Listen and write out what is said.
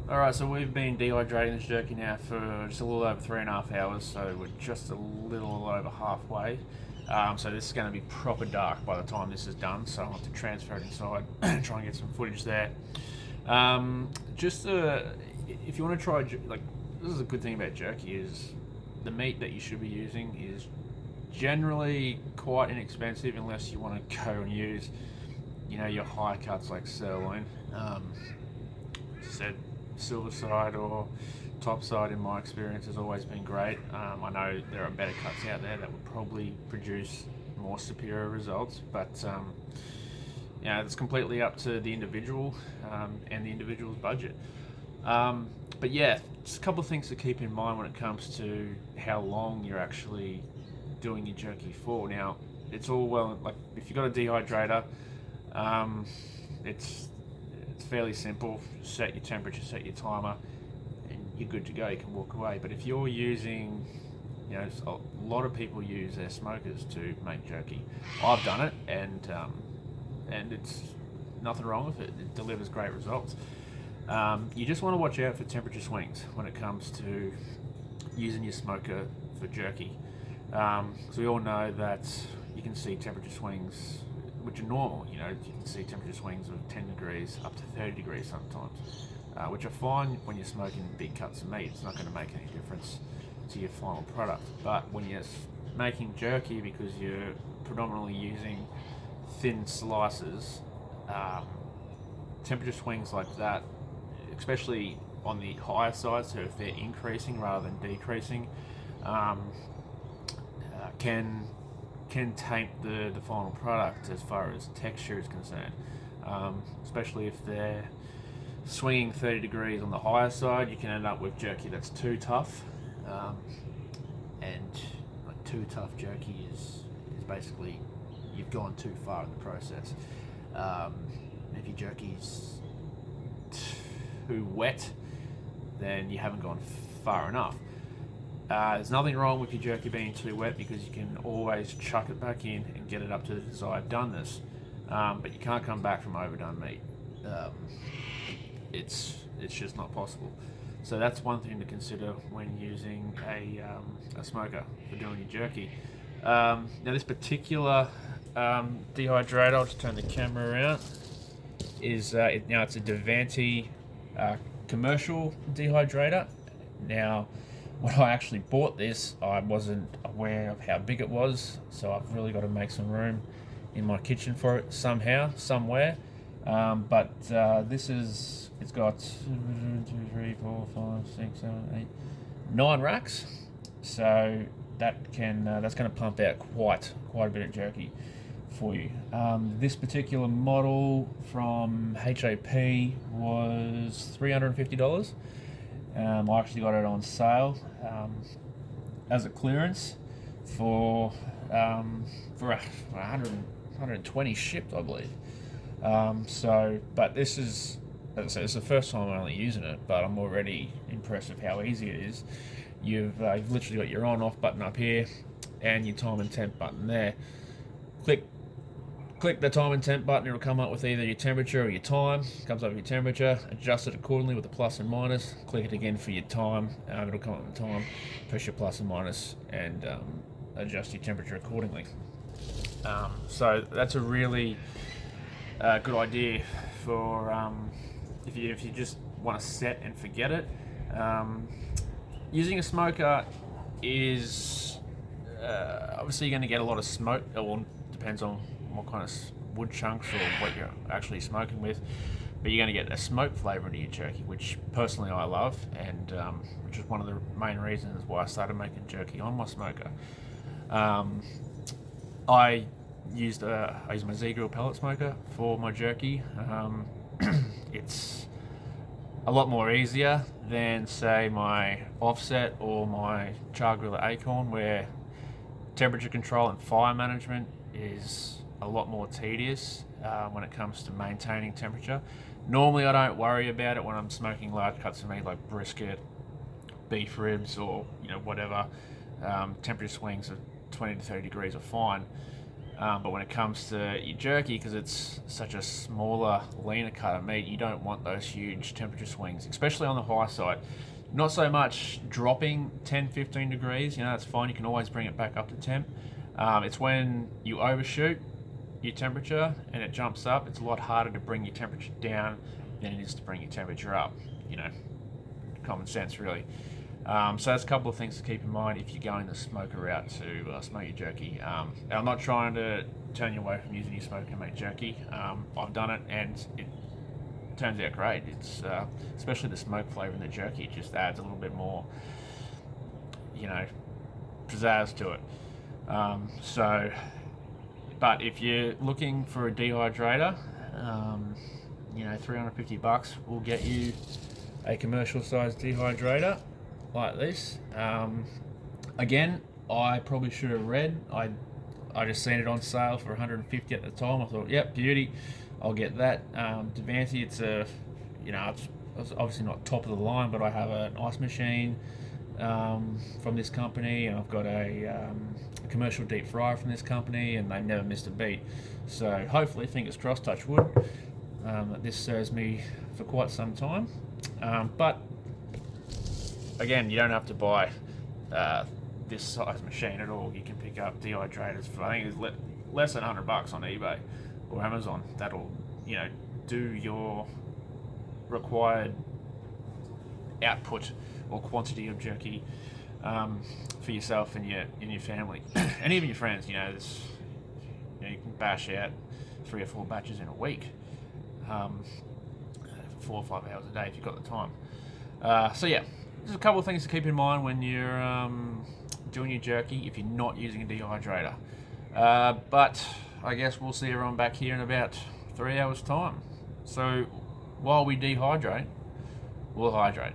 Alright, so we've been dehydrating this jerky now for just a little over 3.5 hours, so we're just a little over halfway. So this is going to be proper dark by the time this is done, so I'll have to transfer it inside and try and get some footage there. Just if you want to try, like, this is a good thing about jerky is the meat that you should be using is generally quite inexpensive unless you want to go and use, your high cuts like sirloin. Said silver side or top side in my experience has always been great. I know there are better cuts out there that would probably produce more superior results, but it's completely up to the individual and the individual's budget. But yeah, just a couple of things to keep in mind when it comes to how long you're actually doing your jerky for. Now, it's all well, like if you've got a dehydrator, it's fairly simple. Set your temperature, set your timer, and you're good to go. You can walk away. But if you're using, a lot of people use their smokers to make jerky. I've done it, and it's nothing wrong with it. It delivers great results. You just want to watch out for temperature swings when it comes to using your smoker for jerky. So we all know that you can see temperature swings which are normal. You can see temperature swings of 10 degrees up to 30 degrees sometimes, which are fine when you're smoking big cuts of meat. It's not going to make any difference to your final product. But when you're making jerky, because you're predominantly using thin slices, temperature swings like that, especially on the higher side, so if they're increasing rather than decreasing, can taint the final product as far as texture is concerned, especially if they're swinging 30 degrees on the higher side. You can end up with jerky that's too tough, and like too tough jerky is basically you've gone too far in the process. If your jerky's too wet, then you haven't gone far enough. There's nothing wrong with your jerky being too wet, because you can always chuck it back in and get it up to the desired doneness, but you can't come back from overdone meat. It's just not possible. So that's one thing to consider when using a smoker for doing your jerky. Now this particular dehydrator, I'll just turn the camera around, is it's a Devanti commercial dehydrator. Now, when I actually bought this, I wasn't aware of how big it was, so I've really got to make some room in my kitchen for it somehow, somewhere. But it's got 2, 3, 4, 5, 6, 7, 8, 9 racks, so that's going to pump out quite a bit of jerky for you. This particular model from HAP was $350. I actually got it on sale as a clearance for 120 shipped, I believe. But this is, as I said, it's the first time I'm only using it, but I'm already impressed with how easy it is. You've literally got your on/off button up here, and your time and temp button there. Click the time and temp button, it'll come up with either your temperature or your time. It comes up with your temperature, adjust it accordingly with the plus and minus. Click it again for your time, it'll come up with the time. Press your plus and minus and adjust your temperature accordingly. So that's a really good idea for if you just want to set and forget it. Using a smoker is obviously you're going to get a lot of smoke. Well, depends on what kind of wood chunks or what you're actually smoking with, but you're going to get a smoke flavour into your jerky, which personally I love, and which is one of the main reasons why I started making jerky on my smoker. I use my Z-Grill pellet smoker for my jerky. It's a lot more easier than, say, my offset or my char grill at Acorn, where temperature control and fire management is a lot more tedious when it comes to maintaining temperature. Normally I don't worry about it when I'm smoking large cuts of meat like brisket, beef ribs, or whatever. Temperature swings of 20 to 30 degrees are fine. But when it comes to your jerky, because it's such a smaller, leaner cut of meat, you don't want those huge temperature swings, especially on the high side. Not so much dropping 10, 15 degrees, that's fine. You can always bring it back up to temp. It's when you overshoot your temperature and it jumps up, it's a lot harder to bring your temperature down than it is to bring your temperature up. Common sense, really. So that's a couple of things to keep in mind if you're going the smoker route to smoke your jerky. And I'm not trying to turn you away from using your smoker to make jerky. I've done it and it turns out great. It's especially the smoke flavour in the jerky. It just adds a little bit more, pizzazz to it. But if you're looking for a dehydrator, $350 will get you a commercial sized dehydrator like this. Again, I probably should have read. I just seen it on sale for $150 at the time. I thought, yep, beauty, I'll get that. Devanti, it's it's obviously not top of the line, but I have an ice machine from this company, and I've got a commercial deep fryer from this company, and they've never missed a beat. So hopefully, fingers crossed, touch wood, that this serves me for quite some time. But again, you don't have to buy this size machine at all. You can pick up dehydrators for, I think it's less than $100 on eBay or Amazon. That'll do your required output or quantity of jerky for yourself and your family and even your friends. You can bash out 3 or 4 batches in a week, 4 or 5 hours a day if you've got the time. There's a couple of things to keep in mind when you're doing your jerky if you're not using a dehydrator. But I guess we'll see everyone back here in about 3 hours time. So while we dehydrate, we'll hydrate.